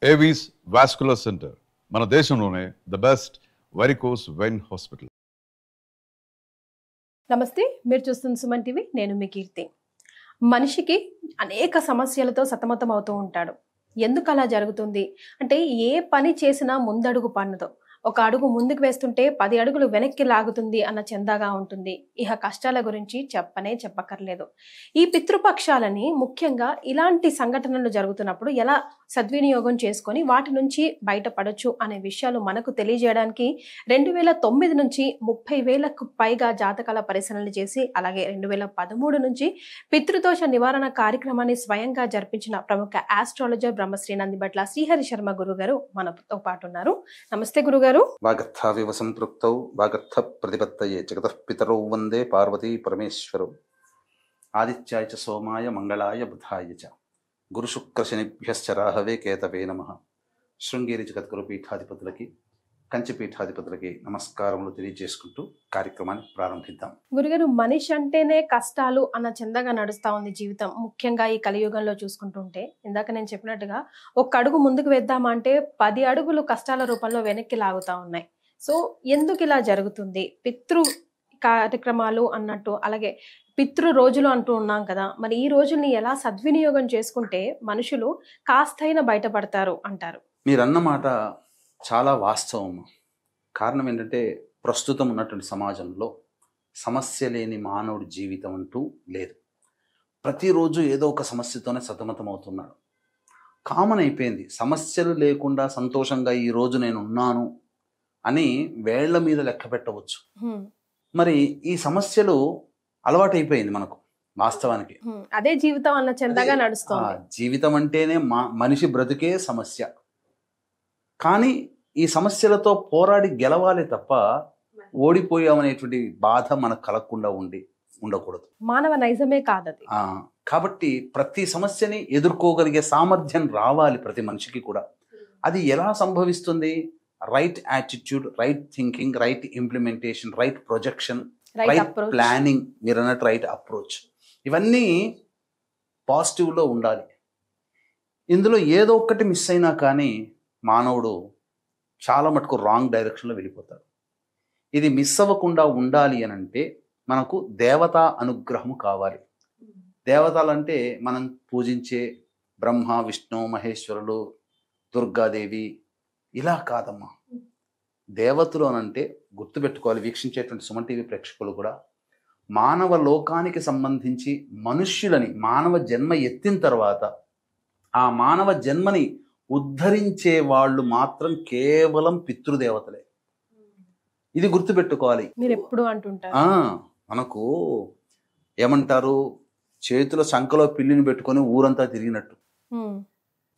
Avis vascular centre మన దేశంలోనే the best varicose vein hospital. నమస్తే, మీరు చూస్తున్న సుమన్ టీవీ. నేను మీ కీర్తి. మనిషికి అనేక సమస్యలతో సతమతం అవుతూ ఉంటాడు. ఎందుకు అలా జరుగుతుంది అంటే, ఏ పని చేసినా ముందడుగు పన్నదు. ఒక అడుగు ముందుకు వేస్తుంటే 10 అడుగులు వెనక్కి లాగుతుంది అన్న చందాగా ఉంటుంది. ఇహ కష్టాల గురించి చెప్పక్కర్లేదు. ఈ పితృపక్షాలని ముఖ్యంగా ఇలాంటి సంఘటనలు జరుగుతున్నప్పుడు ఎలా సద్వినియోగం చేసుకొని వాటి నుంచి బయటపడొచ్చు అనే విషయాలు మనకు తెలియజేయడానికి 2009 నుంచి 30,000కు పైగా జాతకాల పరిశీలనలు చేసి, అలాగే 2013 నుంచి పితృదోష నివారణ కార్యక్రమాన్ని స్వయంగా జరిపించిన ప్రముఖ ఆస్ట్రాలజర్ బ్రహ్మశ్రీ నందిబట్ల శ్రీహరి శర్మ గురుగారు మనతో పాటు ఉన్నారు. నమస్తే గురుగారు. వాగర్థావివ సంపృక్తౌ వాగర్థ ప్రతిపత్తయే జగతః పితరౌ వందే పార్వతీ పరమేశ్వరౌ. ఆదిత్యాయ చ సోమాయ మంగళాయ బుధాయ చ గురుశుక్రశనిభ్యశ్చ రాహవే కేతవే నమః. శృంగేరి జగద్గురు పీఠాధిపతులకి, కంచి పీఠాధిపతులకి నమస్కారములు తెలియజేసుకుంటూ కార్యక్రమాన్ని ప్రారంభిద్దాం. గురుగారు, మనిషి అంటేనే కష్టాలు అన్న చందగా నడుస్తా ఉంది జీవితం. ముఖ్యంగా ఈ కలియుగంలో చూసుకుంటుంటే, ఇందాక నేను చెప్పినట్టుగా ఒక్క అడుగు ముందుకు వేద్దామంటే 10 అడుగులు కష్టాల రూపంలో వెనక్కి లాగుతా ఉన్నాయి. సో ఎందుకు ఇలా జరుగుతుంది? పితృ కార్యక్రమాలు అన్నట్టు, అలాగే పితృ రోజులు అంటూ ఉన్నాం కదా, మరి ఈ రోజుల్ని ఎలా సద్వినియోగం చేసుకుంటే మనుషులు కాస్తైనా బయటపడతారు అంటారు? మీరన్న మాట చాలా వాస్తవం. కారణం ఏంటంటే, ప్రస్తుతం ఉన్నటువంటి సమాజంలో సమస్య లేని మానవుడి జీవితం అంటూ లేదు. ప్రతిరోజు ఏదో ఒక సమస్యతోనే సతమతం అవుతున్నాడు. కామన్ అయిపోయింది. సమస్యలు లేకుండా సంతోషంగా ఈ రోజు నేను ఉన్నాను అని వేళ్ల మీద లెక్క పెట్టవచ్చు. మరి ఈ సమస్యలు అలవాటైపోయింది మనకు. వాస్తవానికి అదే జీవితం అన్న చందగా నడుస్తుంది. జీవితం అంటేనే మనిషి బ్రతుకే సమస్య. కానీ ఈ సమస్యలతో పోరాడి గెలవాలి తప్ప ఓడిపోయామనేటువంటి బాధ మనకు కలగకుండా ఉండకూడదు. మానవ నైజమే కాదది. కాబట్టి ప్రతి సమస్యని ఎదుర్కోగలిగే సామర్థ్యం రావాలి ప్రతి మనిషికి కూడా. అది ఎలా సంభవిస్తుంది? Right attitude, right thinking, right implementation, right projection, right planning, మీరు అన్నట్టు రైట్ అప్రోచ్, ఇవన్నీ పాజిటివ్లో ఉండాలి. ఇందులో ఏదో ఒక్కటి మిస్ అయినా కానీ మానవుడు చాలా మటుకు రాంగ్ డైరెక్షన్లో వెళ్ళిపోతాడు. ఇది మిస్ అవ్వకుండా ఉండాలి అని అంటే మనకు దేవతా అనుగ్రహము కావాలి. దేవతలంటే మనం పూజించే బ్రహ్మ, విష్ణు, మహేశ్వరులు, దుర్గాదేవి ఇలా కాదమ్మా. దేవతలు అనంటే గుర్తుపెట్టుకోవాలి, వీక్షించేటువంటి సుమన్ టీవీ ప్రేక్షకులు కూడా, మానవ లోకానికి సంబంధించి మనుష్యులని మానవ జన్మ ఎత్తిన తర్వాత ఆ మానవ జన్మని ఉద్ధరించే వాళ్ళు మాత్రం కేవలం పితృదేవతలే. ఇది గుర్తుపెట్టుకోవాలి. మీరు ఎప్పుడు అంటుంటారు, మనకు ఏమంటారు, చేతిలో సంకలో పిల్లిని పెట్టుకొని ఊరంతా తిరిగినట్టు,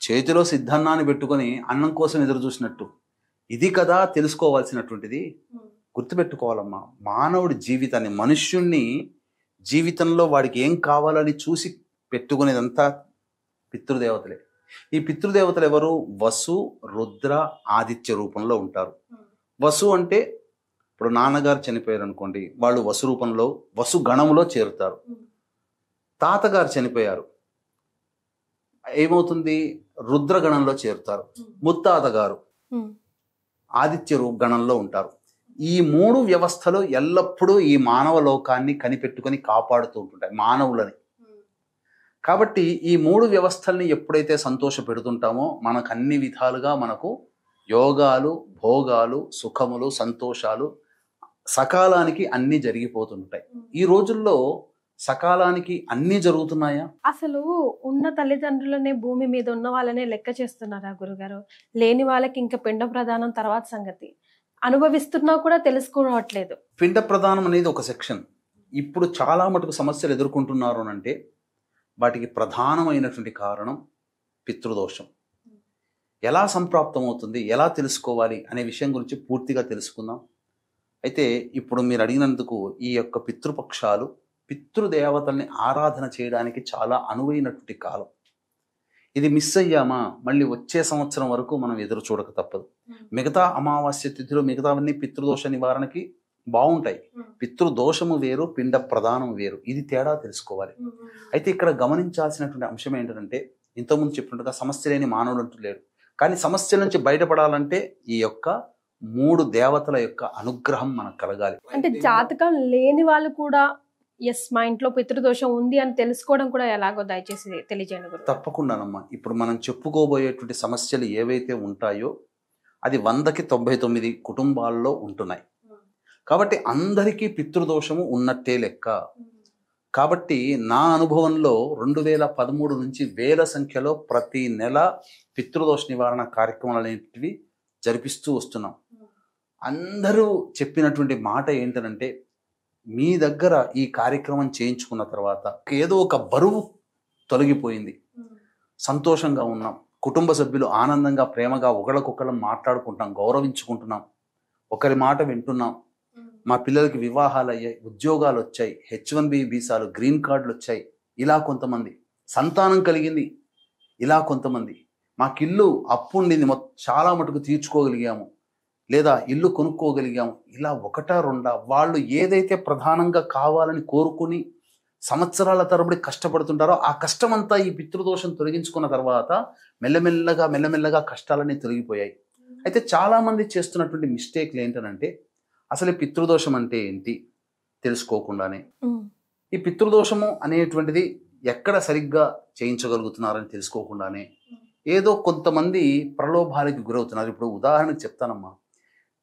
చేతిలో సిద్ధన్నాన్ని పెట్టుకొని అన్నం కోసం ఎదురు చూసినట్టు. ఇది కదా తెలుసుకోవాల్సినటువంటిది. గుర్తుపెట్టుకోవాలమ్మా, మానవుడి జీవితాన్ని, మనుష్యుణ్ణి జీవితంలో వాడికి ఏం కావాలని చూసి పెట్టుకునేదంతా పితృదేవతలే. ఈ పితృదేవతలు ఎవరు? వసు, రుద్ర, ఆదిత్య రూపంలో ఉంటారు. వసు అంటే ఇప్పుడు నాన్నగారు చనిపోయారు అనుకోండి, వాళ్ళు వసు రూపంలో, వసు గణంలో చేరుతారు. తాతగారు చనిపోయారు, ఏమవుతుంది? రుద్రగణంలో చేరుతారు. ముత్తాతగారు ఆదిత్య గణంలో ఉంటారు. ఈ 3 వ్యవస్థలు ఎల్లప్పుడూ ఈ మానవ లోకాన్ని కనిపెట్టుకొని కాపాడుతూ ఉంటుంటాయి మానవులని. కాబట్టి ఈ 3 వ్యవస్థల్ని ఎప్పుడైతే సంతోష పెడుతుంటామో మనకు అన్ని విధాలుగా మనకు యోగాలు, భోగాలు, సుఖములు, సంతోషాలు సకాలానికి అన్ని జరిగిపోతుంటాయి. ఈ రోజుల్లో సకాలానికి అన్ని జరుగుతున్నాయా? అసలు ఉన్న తల్లిదండ్రులనే భూమి మీద ఉన్న వాళ్ళనే లెక్క చేస్తున్నారా గురుగారు? లేని వాళ్ళకి ఇంకా పిండ ప్రదానం తర్వాత సంగతి. అనుభవిస్తున్నా కూడా తెలుసుకోవట్లేదు. పిండ ప్రదానం అనేది ఒక సెక్షన్. ఇప్పుడు చాలా మటుకు సమస్యలు ఎదుర్కొంటున్నారు అంటే వాటికి ప్రధానమైనటువంటి కారణం పితృదోషం. ఎలా సంప్రాప్తం అవుతుంది, ఎలా తెలుసుకోవాలి అనే విషయం గురించి పూర్తిగా తెలుసుకుందాం. అయితే ఇప్పుడు మీరు అడిగినందుకు ఈ యొక్క పితృపక్షాలు, పితృదేవతల్ని ఆరాధన చేయడానికి చాలా అనువైనటువంటి కాలం. ఇది మిస్ అయ్యామా మళ్ళీ వచ్చే సంవత్సరం వరకు మనం ఎదురు చూడక తప్పదు. మిగతా అమావాస్య తిథిలో మిగతావన్నీ పితృదోష నివారణకి బాగుంటాయి. పితృదోషము వేరు, పిండ ప్రదానం వేరు. ఇది తేడా తెలుసుకోవాలి. అయితే ఇక్కడ గమనించాల్సినటువంటి అంశం ఏంటంటే, ఇంతకుముందు చెప్పినట్టుగా సమస్య లేని మానవుడు అంటూ లేడు. కానీ సమస్యల నుంచి బయటపడాలంటే ఈ యొక్క 3 దేవతల యొక్క అనుగ్రహం మనకు కలగాలి. అంటే జాతకం లేని వాళ్ళు కూడా ఎస్ మా ఇంట్లో పితృదోషం ఉంది అని తెలుసుకోవడం కూడా ఎలాగో దయచేసి తెలియజేయండి గురువు. తప్పకుండానమ్మా. ఇప్పుడు మనం చెప్పుకోబోయేటువంటి సమస్యలు ఏవైతే ఉంటాయో అది 100కి 99 కుటుంబాల్లో ఉంటున్నాయి. కాబట్టి అందరికీ పితృదోషము ఉన్నట్టే లెక్క. కాబట్టి నా అనుభవంలో 2013 నుంచి వేల సంఖ్యలో ప్రతి నెల పితృదోష నివారణ కార్యక్రమాలు అనేటివి జరిపిస్తూ వస్తున్నాం. అందరూ చెప్పినటువంటి మాట ఏంటంటే, మీ దగ్గర ఈ కార్యక్రమం చేయించుకున్న తర్వాత ఏదో ఒక బరువు తొలగిపోయింది, సంతోషంగా ఉన్నాం, కుటుంబ సభ్యులు ఆనందంగా ప్రేమగా ఒకళ్ళకొకళ్ళం మాట్లాడుకుంటున్నాం, గౌరవించుకుంటున్నాం, ఒకరి మాట వింటున్నాం, మా పిల్లలకి వివాహాలు అయ్యాయి, ఉద్యోగాలు వచ్చాయి, H1B వీసాలు, గ్రీన్ కార్డులు వచ్చాయి, ఇలా కొంతమంది సంతానం కలిగింది, ఇలా కొంతమంది మాకు ఇల్లు అప్పు ఉండింది చాలా మటుకు తీర్చుకోగలిగాము, లేదా ఇల్లు కొనుక్కోగలిగాము, ఇలా ఒకటా రెండా వాళ్ళు ఏదైతే ప్రధానంగా కావాలని కోరుకుని సంవత్సరాల తరబడి కష్టపడుతుంటారో ఆ కష్టమంతా ఈ పితృదోషం తొలగించుకున్న తర్వాత మెల్లమెల్లగా కష్టాలన్నీ తొలగిపోయాయి. అయితే చాలామంది చేస్తున్నటువంటి మిస్టేక్లు ఏంటనంటే, అసలు ఈ పితృదోషం అంటే ఏంటి తెలుసుకోకుండానే, ఈ పితృదోషము అనేటువంటిది ఎక్కడ సరిగ్గా చేయించగలుగుతున్నారని తెలుసుకోకుండానే ఏదో కొంతమంది ప్రలోభాలకి గురవుతున్నారు. ఇప్పుడు ఉదాహరణకు చెప్తానమ్మా.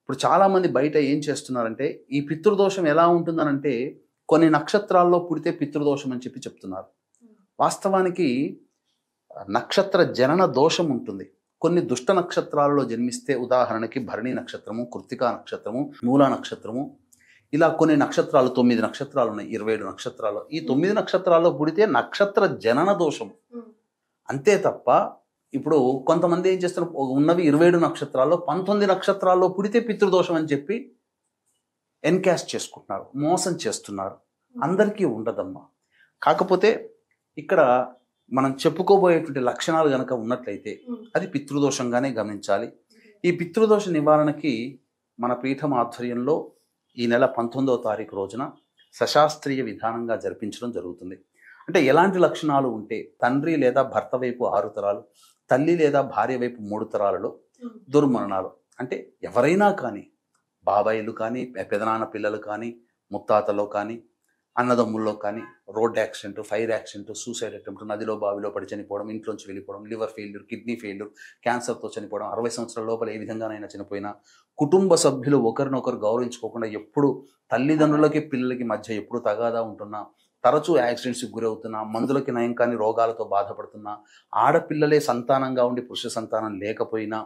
ఇప్పుడు చాలామంది బయట ఏం చేస్తున్నారంటే, ఈ పితృదోషం ఎలా ఉంటుందనంటే కొన్ని నక్షత్రాల్లో పుడితే పితృదోషం అని చెప్తున్నారు. వాస్తవానికి నక్షత్ర జనన దోషం ఉంటుంది. కొన్ని దుష్ట నక్షత్రాలలో జన్మిస్తే, ఉదాహరణకి భరణి నక్షత్రము, కృత్తికా నక్షత్రము, మూలా నక్షత్రము, ఇలా కొన్ని నక్షత్రాలు 9 నక్షత్రాలు ఉన్నాయి, 27 నక్షత్రాలు. ఈ 9 నక్షత్రాల్లో పుడితే నక్షత్ర జనన దోషం అంతే తప్ప, ఇప్పుడు కొంతమంది ఏం చేస్తున్నారు, ఉన్నవి 27 నక్షత్రాల్లో 19 నక్షత్రాల్లో పుడితే పితృదోషం అని చెప్పి ఎన్కాస్ట్ చేసుకుంటున్నారు, మోసం చేస్తున్నారు. అందరికీ ఉండదమ్మా. కాకపోతే ఇక్కడ మనం చెప్పుకోబోయేటువంటి లక్షణాలు కనుక ఉన్నట్లయితే అది పితృదోషంగానే గమనించాలి. ఈ పితృదోష నివారణకి మన పీఠం ఆధ్వర్యంలో ఈ నెల 19వ తారీఖు రోజున సశాస్త్రీయ విధానంగా జరిపించడం జరుగుతుంది. అంటే ఎలాంటి లక్షణాలు ఉంటే, తండ్రి లేదా భర్త వైపు 6 తరాలు, తల్లి లేదా భార్య వైపు 3 తరాలలో దుర్మరణాలు, అంటే ఎవరైనా కానీ, బాబాయిలు కానీ, పెదనాన్న పిల్లలు కానీ, ముత్తాతలో కానీ, అన్నదమ్ముల్లో కానీ, road accident, fire accident, suicide attempt, నదిలో బావిలో పడి చనిపోవడం, ఇంట్లోంచి వెళ్ళిపోవడం, లివర్ ఫెయిల్యూర్, కిడ్నీ ఫెయిల్యూర్, క్యాన్సర్తో చనిపోవడం, 60 సంవత్సరాల లోపల ఏ విధంగానైనా చనిపోయినా, కుటుంబ సభ్యులు ఒకరినొకరు గౌరవించుకోకుండా ఎప్పుడు తల్లిదండ్రులకి పిల్లలకి మధ్య ఎప్పుడు తగాదా ఉంటున్నా, తరచూ యాక్సిడెంట్స్కి గురవుతున్నా, మందులకి నయం కానీ రోగాలతో బాధపడుతున్నా, ఆడపిల్లలే సంతానంగా ఉండి పురుష సంతానం లేకపోయినా,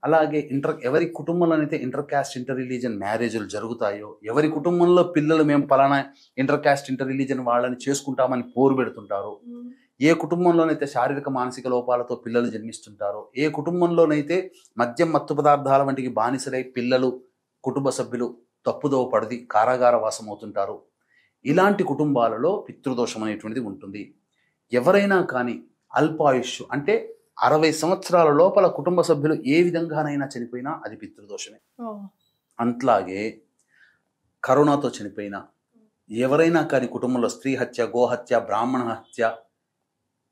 అలాగే ఎవరి కుటుంబంలోనైతే ఇంటర్ క్యాస్ట్ ఇంటర్ రిలీజన్ మ్యారేజ్లు జరుగుతాయో, ఎవరి కుటుంబంలో పిల్లలు మేము పలానా ఇంటర్ క్యాస్ట్ ఇంటర్ రిలీజన్ వాళ్ళని చేసుకుంటామని పోరు పెడుతుంటారో, ఏ కుటుంబంలోనైతే శారీరక మానసిక లోపాలతో పిల్లలు జన్మిస్తుంటారో, ఏ కుటుంబంలోనైతే మద్యం మత్తు పదార్థాల వంటికి బానిసలై పిల్లలు కుటుంబ సభ్యులు తప్పుదోవ పడిది కారాగార వాసం అవుతుంటారు, ఇలాంటి కుటుంబాలలో పితృదోషం అనేటువంటిది ఉంటుంది. ఎవరైనా కానీ అల్పాయుష్ అంటే 60 సంవత్సరాల లోపల కుటుంబ సభ్యులు ఏ విధంగానైనా చనిపోయినా అది పితృదోషమే. అట్లాగే కరోనాతో చనిపోయినా, ఎవరైనా కానీ కుటుంబంలో స్త్రీ హత్య, గోహత్య, బ్రాహ్మణ హత్య,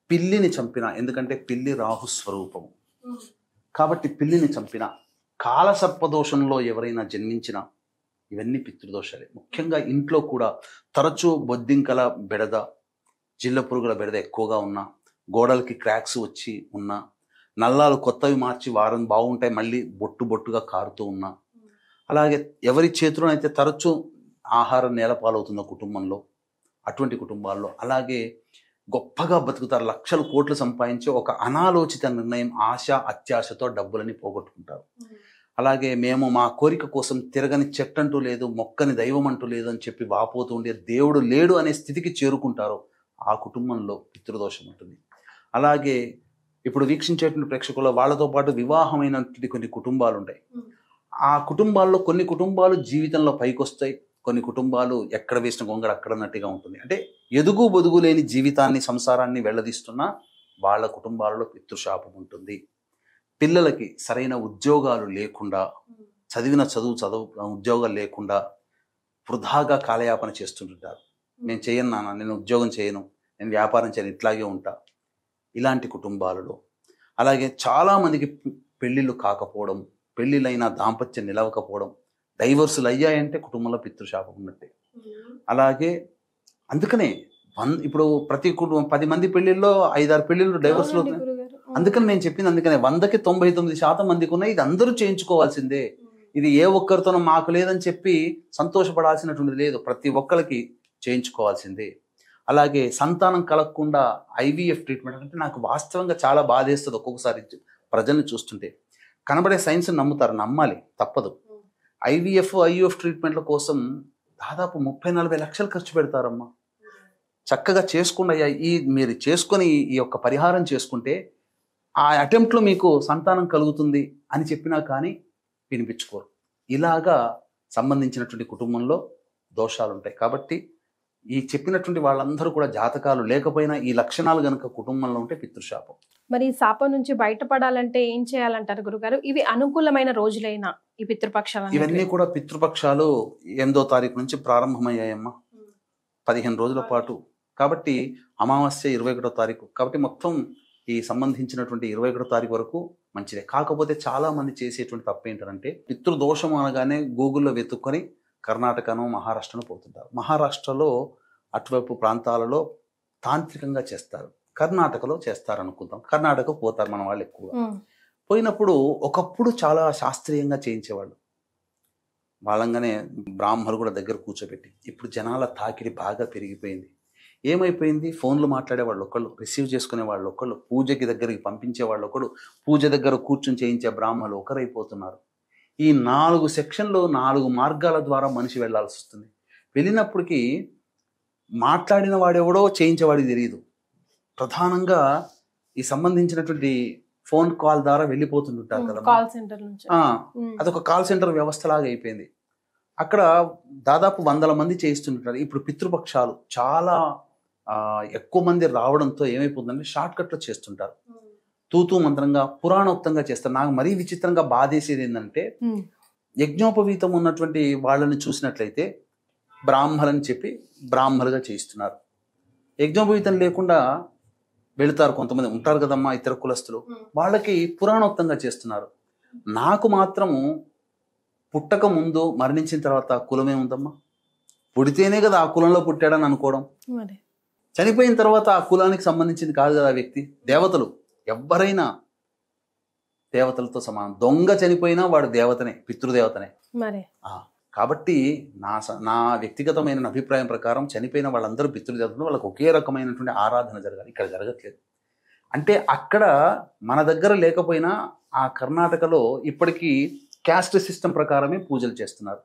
పిల్లిని చంపిన, ఎందుకంటే పిల్లి రాహు స్వరూపము కాబట్టి పిల్లిని చంపిన, కాలసర్పదోషంలో ఎవరైనా జన్మించిన, ఇవన్నీ పితృదోషాలే. ముఖ్యంగా ఇంట్లో కూడా తరచూ బొద్దింకల బెడద, జిల్ల పురుగుల బెడద ఎక్కువగా ఉన్నా, గోడలకి క్రాక్స్ వచ్చి ఉన్నా, నల్లాలు కొత్తవి మార్చి వారం బాగుంటాయి మళ్ళీ బొట్టుగా కారుతూ ఉన్నా, అలాగే ఎవరి చేతిలోనైతే తరచూ ఆహారం నేలపాలవుతుందో కుటుంబంలో, అటువంటి కుటుంబాల్లో, అలాగే గొప్పగా బతుకుతారు, లక్షలు కోట్లు సంపాదించి ఒక అనాలోచిత నిర్ణయం, ఆశ అత్యాశతో డబ్బులని పోగొట్టుకుంటారు. అలాగే మేము మా కోరిక కోసం తిరగని చెట్టంటూ లేదు, మొక్కని దైవం అంటూ లేదు అని చెప్పి వాపోతూ ఉండే దేవుడు లేడు అనే స్థితికి చేరుకుంటారు, ఆ కుటుంబంలో పితృదోషం ఉంటుంది. అలాగే ఇప్పుడు వీక్షించేటువంటి ప్రేక్షకుల వాళ్ళతో పాటు వివాహమైనటువంటి కొన్ని కుటుంబాలు ఉంటాయి. ఆ కుటుంబాల్లో కొన్ని కుటుంబాలు జీవితంలో పైకి వస్తాయి, కొన్ని కుటుంబాలు ఎక్కడ వేసిన గొంగడ అక్కడన్నట్టుగా ఉంటుంది. అంటే ఎదుగు బొదుగు లేని జీవితాన్ని, సంసారాన్ని వెళ్ళదీస్తున్న వాళ్ళ కుటుంబాలలో పితృశాపం ఉంటుంది. పిల్లలకి సరైన ఉద్యోగాలు లేకుండా, చదివిన చదువు ఉద్యోగాలు లేకుండా వృధాగా కాలయాపన చేస్తుంటారు. నేను చేయను నాన్న, నేను ఉద్యోగం చేయను, నేను వ్యాపారం చేయను, ఇట్లాగే ఉంటా, ఇలాంటి కుటుంబాలలో. అలాగే చాలామందికి పెళ్ళిళ్ళు కాకపోవడం, పెళ్ళిళ్ళైనా దాంపత్యం నిలవకపోవడం, డైవర్సులు అయ్యాయంటే కుటుంబంలో పితృశాపం ఉన్నట్టే. అలాగే అందుకనే ఇప్పుడు ప్రతి కుటుంబం 10 మంది పెళ్లిల్లో 5-6 పెళ్లిళ్ళు డైవర్స్లు అవుతున్నాయి. అందుకని నేను చెప్పింది అందుకనే 100కి 99% మందికి ఉన్నాయి. ఇది అందరూ చేయించుకోవాల్సిందే. ఇది ఏ ఒక్కరితోనో మాకు లేదని చెప్పి సంతోషపడాల్సినటువంటిది లేదు, ప్రతి ఒక్కరికి చేయించుకోవాల్సిందే. అలాగే సంతానం కలగకుండా ఐవీఎఫ్ ట్రీట్మెంట్ అంటే నాకు వాస్తవంగా చాలా బాధేస్తుంది ఒక్కొక్కసారి ప్రజల్ని చూస్తుంటే. కనబడే సైన్స్ నమ్ముతారు, నమ్మాలి, తప్పదు. ఐవీఎఫ్ ట్రీట్మెంట్ల కోసం దాదాపు 30-40 లక్షలు ఖర్చు పెడతారమ్మా. చక్కగా చేసుకుండా మీరు చేసుకొని ఈ యొక్క పరిహారం చేసుకుంటే ఆ అటెంప్ట్లో మీకు సంతానం కలుగుతుంది అని చెప్పినా కానీ వినిపించుకోరు. ఇలాగా సంబంధించినటువంటి కుటుంబంలో దోషాలు ఉంటాయి. కాబట్టి ఈ చెప్పినటువంటి వాళ్ళందరూ కూడా జాతకాలు లేకపోయినా ఈ లక్షణాలు గనక కుటుంబంలో ఉంటే పితృశాపం. మరి ఈ శాపం నుంచి బయటపడాలంటే ఏం చేయాలంటారు గురుగారు? ఇవి అనుకూలమైన రోజులైనా ఈ పితృపక్షాలు? ఇవన్నీ కూడా పితృపక్షాలు 8వ తారీఖు నుంచి ప్రారంభమయ్యాయమ్మా, 15 రోజుల పాటు. కాబట్టి అమావాస్య 21వ తారీఖు, కాబట్టి మొత్తం ఈ సంబంధించినటువంటి 21వ తారీఖు వరకు మంచిదే. కాకపోతే చాలా మంది చేసేటువంటి తప్పు ఏంటంటే పితృదోషం అనగానే గూగుల్లో వెతుక్కొని కర్ణాటకను మహారాష్ట్రను పోతుంటారు. మహారాష్ట్రలో అటువైపు ప్రాంతాలలో తాంత్రికంగా చేస్తారు, కర్ణాటకలో చేస్తారు అనుకుందాం. కర్ణాటక పోతారు మన వాళ్ళు ఎక్కువగా. పోయినప్పుడు ఒకప్పుడు చాలా శాస్త్రీయంగా చేయించేవాళ్ళు, వాళ్ళంగానే బ్రాహ్మణులు కూడా దగ్గర కూర్చోబెట్టి. ఇప్పుడు జనాల తాకిడి బాగా పెరిగిపోయింది. ఏమైపోయింది, ఫోన్లు మాట్లాడే వాళ్ళు ఒకళ్ళు, రిసీవ్ చేసుకునే వాళ్ళు ఒకళ్ళు, పూజకి దగ్గరికి పంపించే వాళ్ళు ఒకళ్ళు, పూజ దగ్గర కూర్చొని చేయించే బ్రాహ్మణులు ఒకరైపోతున్నారు. ఈ 4 సెక్షన్లు 4 మార్గాల ద్వారా మనిషి వెళ్లాల్సి వస్తుంది. వెళ్ళినప్పటికీ మాట్లాడిన వాడెవడో చేయించేవాడికి తెలియదు. ప్రధానంగా ఈ సంబంధించినటువంటి ఫోన్ కాల్ ద్వారా వెళ్ళిపోతుంటారు కదా, కాల్ సెంటర్ నుంచి. అదొక కాల్ సెంటర్ వ్యవస్థలాగా అయిపోయింది. అక్కడ దాదాపు 100 మంది చేయిస్తుంటారు. ఇప్పుడు పితృపక్షాలు చాలా ఎక్కువ మంది రావడంతో ఏమైపోతుందంటే షార్ట్ కట్లో చేస్తుంటారు, తూతూ మంత్రంగా పురాణోక్తంగా చేస్తారు. నాకు మరీ విచిత్రంగా బాధేసేది ఏంటంటే యజ్ఞోపవీతం ఉన్నటువంటి వాళ్ళని చూసినట్లయితే బ్రాహ్మలని చెప్పి బ్రాహ్మలుగా చేయిస్తున్నారు. యజ్ఞోపవీతం లేకుండా వెళుతారు కొంతమంది ఉంటారు కదమ్మా ఇతర కులస్తులు, వాళ్ళకి పురాణోక్తంగా చేస్తున్నారు. నాకు మాత్రము పుట్టక ముందు మరణించిన తర్వాత కులమే ఉందమ్మా. పుడితేనే కదా ఆ కులంలో పుట్టాడని అనుకోవడం, చనిపోయిన తర్వాత ఆ కులానికి సంబంధించింది కాదు కదా ఆ వ్యక్తి. దేవతలు ఎవ్వరైనా దేవతలతో సమానం. దొంగ చనిపోయినా వాడు దేవతనే, పితృదేవతనే. కాబట్టి నా వ్యక్తిగతమైన అభిప్రాయం ప్రకారం చనిపోయిన వాళ్ళందరూ పితృదేవతలు, వాళ్ళకి ఒకే రకమైనటువంటి ఆరాధన జరగాలి. ఇక్కడ జరగట్లేదు. అంటే అక్కడ మన దగ్గర లేకపోయినా ఆ కర్ణాటకలో ఇప్పటికీ క్యాస్ట్ సిస్టమ్ ప్రకారమే పూజలు చేస్తున్నారు.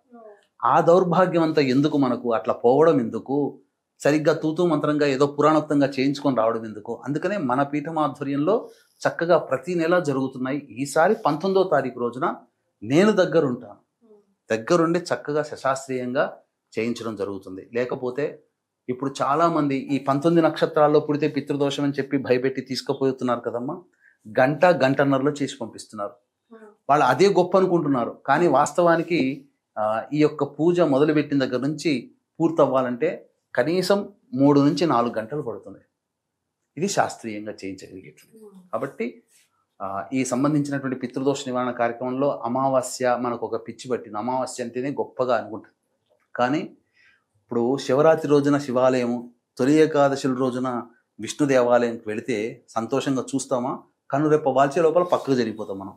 ఆ దౌర్భాగ్యం అంతా ఎందుకు మనకు, అట్లా పోవడం ఎందుకు, సరిగ్గా తూతూ మంత్రంగా ఏదో పురాణోక్తంగా చేయించుకొని రావడం ఎందుకు? అందుకనే మన పీఠం ఆధ్వర్యంలో చక్కగా ప్రతి నెల జరుగుతున్నాయి. ఈసారి 19వ తారీఖు రోజున నేను దగ్గరుంటాను, దగ్గరుండి చక్కగా శశాస్త్రీయంగా చేయించడం జరుగుతుంది. లేకపోతే ఇప్పుడు చాలామంది ఈ 19 నక్షత్రాల్లో పుడితే పితృదోషం అని చెప్పి భయపెట్టి తీసుకుపోతున్నారు కదమ్మా, గంటన్నరలో చేసి పంపిస్తున్నారు. వాళ్ళు అదే గొప్ప అనుకుంటున్నారు. కానీ వాస్తవానికి ఈ యొక్క పూజ మొదలుపెట్టిన దగ్గర నుంచి పూర్తవ్వాలంటే కనీసం 3 నుంచి 4 గంటలు పడుతుంది. ఇది శాస్త్రీయంగా చేయించగలిగేటువంటి. కాబట్టి ఈ సంబంధించినటువంటి పితృదోష నివారణ కార్యక్రమంలో అమావాస్య మనకు ఒక పిచ్చి పట్టింది. అమావాస్య అంటేనే గొప్పగా అనుకుంటుంది. కానీ ఇప్పుడు శివరాత్రి రోజున శివాలయం, తొలి ఏకాదశుల రోజున విష్ణు దేవాలయంకి వెళితే సంతోషంగా చూస్తామా, కనురెప్ప వాల్చే లోపల పక్కకు జరిగిపోతాం మనం.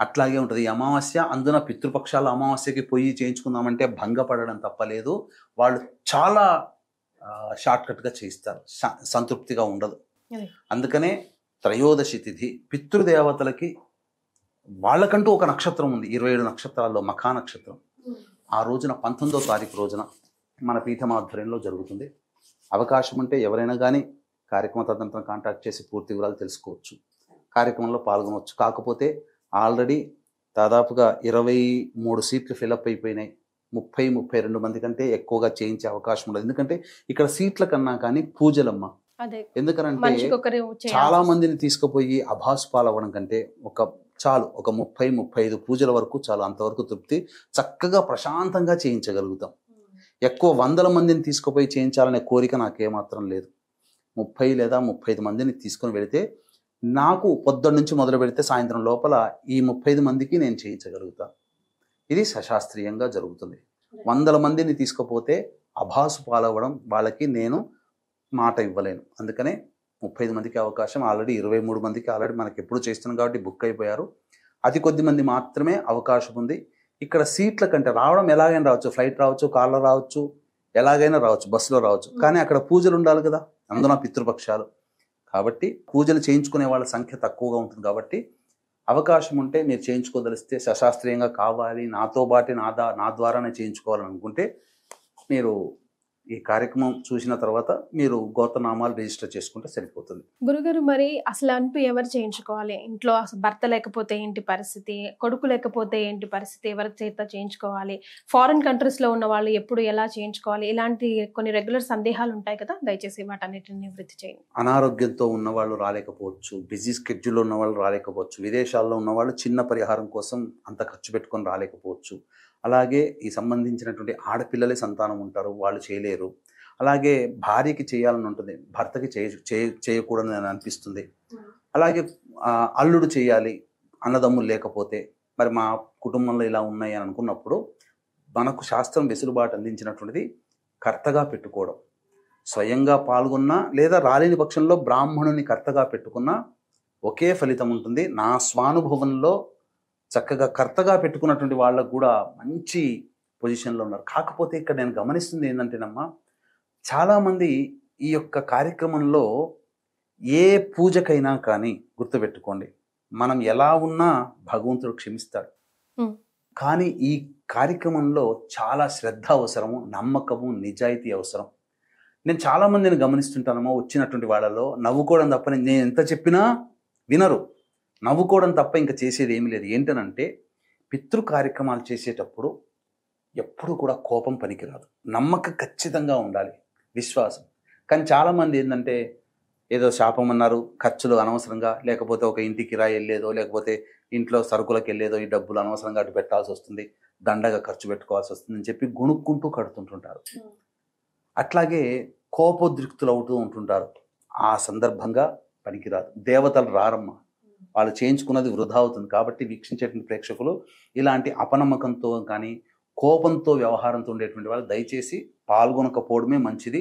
అట్లాగే ఉంటుంది ఈ అమావాస్య. అందున పితృపక్షాల అమావాస్యకి పొయ్యి చేయించుకుందామంటే భంగపడడం తప్పలేదు. వాళ్ళు చాలా షార్ట్ కట్గా చేయిస్తారు, సంతృప్తిగా ఉండదు. అందుకనే త్రయోదశి తిథి పితృదేవతలకి వాళ్ళకంటూ ఒక నక్షత్రం ఉంది, 27 నక్షత్రాల్లో మఖా నక్షత్రం. ఆ రోజున 19వ తారీఖు రోజున మన పీఠం ఆధ్వర్యంలో జరుగుతుంది. అవకాశం ఉంటే ఎవరైనా కానీ కార్యక్రమ తదనంతరం కాంటాక్ట్ చేసి పూర్తి వివరాలు తెలుసుకోవచ్చు, కార్యక్రమంలో పాల్గొనవచ్చు. కాకపోతే ఆల్రెడీ దాదాపుగా 23 సీట్లు ఫిలప్ అయిపోయినాయి. 30-32 మంది కంటే ఎక్కువగా చేయించే అవకాశం ఉండదు. ఎందుకంటే ఇక్కడ సీట్ల కన్నా కానీ పూజలమ్మ. ఎందుకనంటే చాలా మందిని తీసుకుపోయి అభాసుపాలు అవ్వడం కంటే ఒక 30-35 పూజల వరకు చాలు, అంతవరకు తృప్తి. చక్కగా ప్రశాంతంగా చేయించగలుగుతాం. ఎక్కువ 100 మందిని తీసుకుపోయి చేయించాలనే కోరిక నాకేమాత్రం లేదు. 30 లేదా 35 మందిని తీసుకొని వెళితే నాకు పొద్దున్న నుంచి మొదలు పెడితే సాయంత్రం లోపల ఈ 35 మందికి నేను చేయించగలుగుతా. ఇది సశాస్త్రీయంగా జరుగుతుంది. 100 మందిని తీసుకుపోతే అభాసు పాలవ్వడం, వాళ్ళకి నేను మాట ఇవ్వలేను. అందుకనే 35 మందికి అవకాశం, ఆల్రెడీ 23 మందికి ఆల్రెడీ మనకి ఎప్పుడు చేస్తున్నాం కాబట్టి బుక్ అయిపోయారు. అతి కొద్ది మంది మాత్రమే అవకాశం ఉంది. ఇక్కడ సీట్ల కంటే రావడం ఎలాగైనా రావచ్చు, ఫ్లైట్ రావచ్చు, కార్లో రావచ్చు, ఎలాగైనా రావచ్చు, బస్సులో రావచ్చు. కానీ అక్కడ పూజలు ఉండాలి కదా, అందున పితృపక్షాలు కాబట్టి పూజలు చేయించుకునే వాళ్ళ సంఖ్య తక్కువగా ఉంటుంది. కాబట్టి అవకాశం ఉంటే మీరు చేయించుకోదలిస్తే, సశాస్త్రీయంగా కావాలి, నాతో పాటు నా ద్వారానే చేయించుకోవాలని అనుకుంటే మీరు ఈ కార్యక్రమం చూసిన తర్వాత మీరు గోత్రనామాలు రిజిస్టర్ చేసుకుంటే సరిపోతుంది. గురుగారు, మరి అసలు అంటూ ఎవరు చేయించుకోవాలి? ఇంట్లో అసలు భర్త లేకపోతే ఏంటి పరిస్థితి, కొడుకు లేకపోతే ఏంటి పరిస్థితి, ఎవరి చేత చేయించుకోవాలి, ఫారిన్ కంట్రీస్ లో ఉన్న వాళ్ళు ఎప్పుడు ఎలా చేయించుకోవాలి, ఇలాంటి కొన్ని రెగ్యులర్ సందేహాలు ఉంటాయి కదా, దయచేసి వాటన్నిటిని నివృత్తి చేయండి. అనారోగ్యంతో ఉన్న వాళ్ళు రాలేకపోవచ్చు, బిజీ స్కెడ్యూల్లో ఉన్న వాళ్ళు రాలేకపోవచ్చు, విదేశాల్లో ఉన్న వాళ్ళు చిన్న పరిహారం కోసం అంత ఖర్చు పెట్టుకొని రాలేకపోవచ్చు. అలాగే ఈ సంబంధించినటువంటి ఆడపిల్లలే సంతానం ఉంటారు, వాళ్ళు చేయలేరు. అలాగే భార్యకి చేయాలని ఉంటుంది, భర్తకి చేయకూడదని అని అనిపిస్తుంది. అలాగే అల్లుడు చేయాలి, అన్నదమ్ములు లేకపోతే, మరి మా కుటుంబంలో ఇలా ఉన్నాయి అని అనుకున్నప్పుడు మనకు శాస్త్రం వెసులుబాటు అందించినటువంటిది కర్తగా పెట్టుకోవడం. స్వయంగా పాల్గొన్నా లేదా రాలేని పక్షంలో బ్రాహ్మణుని కర్తగా పెట్టుకున్నా ఒకే ఫలితం ఉంటుంది. నా స్వానుభవంలో చక్కగా కర్తగా పెట్టుకున్నటువంటి వాళ్ళకు కూడా మంచి పొజిషన్లో ఉన్నారు. కాకపోతే ఇక్కడ నేను గమనిస్తుంది ఏంటంటేనమ్మా, చాలామంది ఈ యొక్క కార్యక్రమంలో ఏ పూజకైనా కానీ గుర్తుపెట్టుకోండి, మనం ఎలా ఉన్నా భగవంతుడు క్షమిస్తాడు. కానీ ఈ కార్యక్రమంలో చాలా శ్రద్ధ అవసరము, నమ్మకము, నిజాయితీ అవసరం. నేను చాలామందిని గమనిస్తుంటానమ్మా, వచ్చినటువంటి వాళ్ళలో నవ్వుకోవడం తప్ప నేను ఎంత చెప్పినా వినరు. నవ్వుకోవడం తప్ప ఇంకా చేసేది ఏమీ లేదు. ఏంటనంటే పితృ కార్యక్రమాలు చేసేటప్పుడు ఎప్పుడు కూడా కోపం పనికిరాదు, నమ్మకం ఖచ్చితంగా ఉండాలి, విశ్వాసం. కానీ చాలామంది ఏంటంటే ఏదో శాపం అన్నారు, ఖర్చులు అనవసరంగా, లేకపోతే ఒక ఇంటి కిరాయి వెళ్ళేదో, లేకపోతే ఇంట్లో సరుకులకు వెళ్ళేదో ఈ డబ్బులు అనవసరంగా అటు పెట్టాల్సి వస్తుంది, దండగా ఖర్చు పెట్టుకోవాల్సి వస్తుంది అని చెప్పి గుణుక్కుంటూ కడుతుంటుంటారు. అట్లాగే కోపోద్రిక్తులు అవుతూ ఉంటుంటారు. ఆ సందర్భంగా పనికిరాదు. దేవతలు రారమ్మ, వాళ్ళు చేయించుకున్నది వృధా అవుతుంది. కాబట్టి వీక్షించేటువంటి ప్రేక్షకులు ఇలాంటి అపనమ్మకంతో కానీ కోపంతో వ్యవహారంతో ఉండేటువంటి వాళ్ళు దయచేసి పాల్గొనకపోవడమే మంచిది.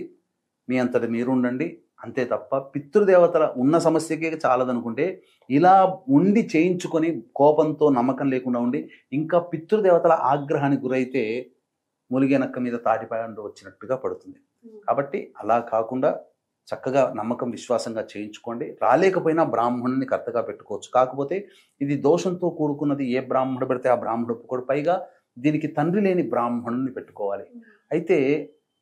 మీ అంతటి మీరు ఉండండి, అంతే తప్ప పితృదేవతల ఉన్న సమస్యకే చాలదనుకుంటే ఇలా ఉండి చేయించుకొని కోపంతో నమ్మకం లేకుండా ఉండి ఇంకా పితృదేవతల ఆగ్రహానికి గురైతే ములిగెనక్క మీద తాటిపాయంలో వచ్చినట్టుగా పడుతుంది. కాబట్టి అలా కాకుండా చక్కగా నమ్మకం విశ్వాసంగా చేయించుకోండి. రాలేకపోయినా బ్రాహ్మణుని కర్తగా పెట్టుకోవచ్చు. కాకపోతే ఇది దోషంతో కూడుకున్నది, ఏ బ్రాహ్మణుడు పెడితే ఆ బ్రాహ్మణుడు ఒప్పుకోడు. పైగా దీనికి తండ్రి లేని బ్రాహ్మణుని పెట్టుకోవాలి. అయితే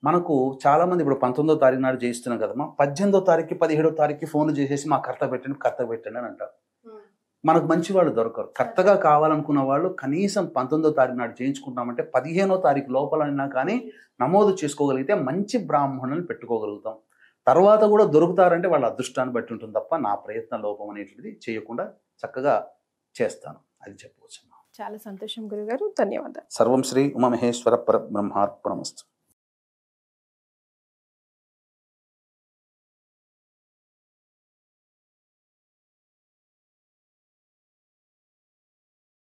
మనకు చాలామంది ఇప్పుడు 19వ తారీఖు నాడు చేయిస్తున్నాం కదమ్మా, 18వ తారీఖుకి 17వ తారీఖుకి ఫోన్లు చేసేసి మా కర్త పెట్టండి అని అంటారు. మనకు మంచి వాళ్ళు దొరకరు. కర్తగా కావాలనుకున్న వాళ్ళు కనీసం 19వ తారీఖు నాడు చేయించుకుంటామంటే 15వ తారీఖు లోపలైనా కానీ నమోదు చేసుకోగలిగితే మంచి బ్రాహ్మణుని పెట్టుకోగలుగుతాం. తర్వాత కూడా దొరుకుతారంటే వాళ్ళ అదృష్టాన్ని బట్టి ఉంటుంది తప్ప నా ప్రయత్న లోపం అనేటువంటిది చేయకుండా చక్కగా చేస్తాను, అది చెప్పవచ్చు. చాలా సంతోషం గురుగారు, ధన్యవాదాలు. సర్వం శ్రీ ఉమామహేశ్వర పరబ్రహ్మార్పణమస్తు.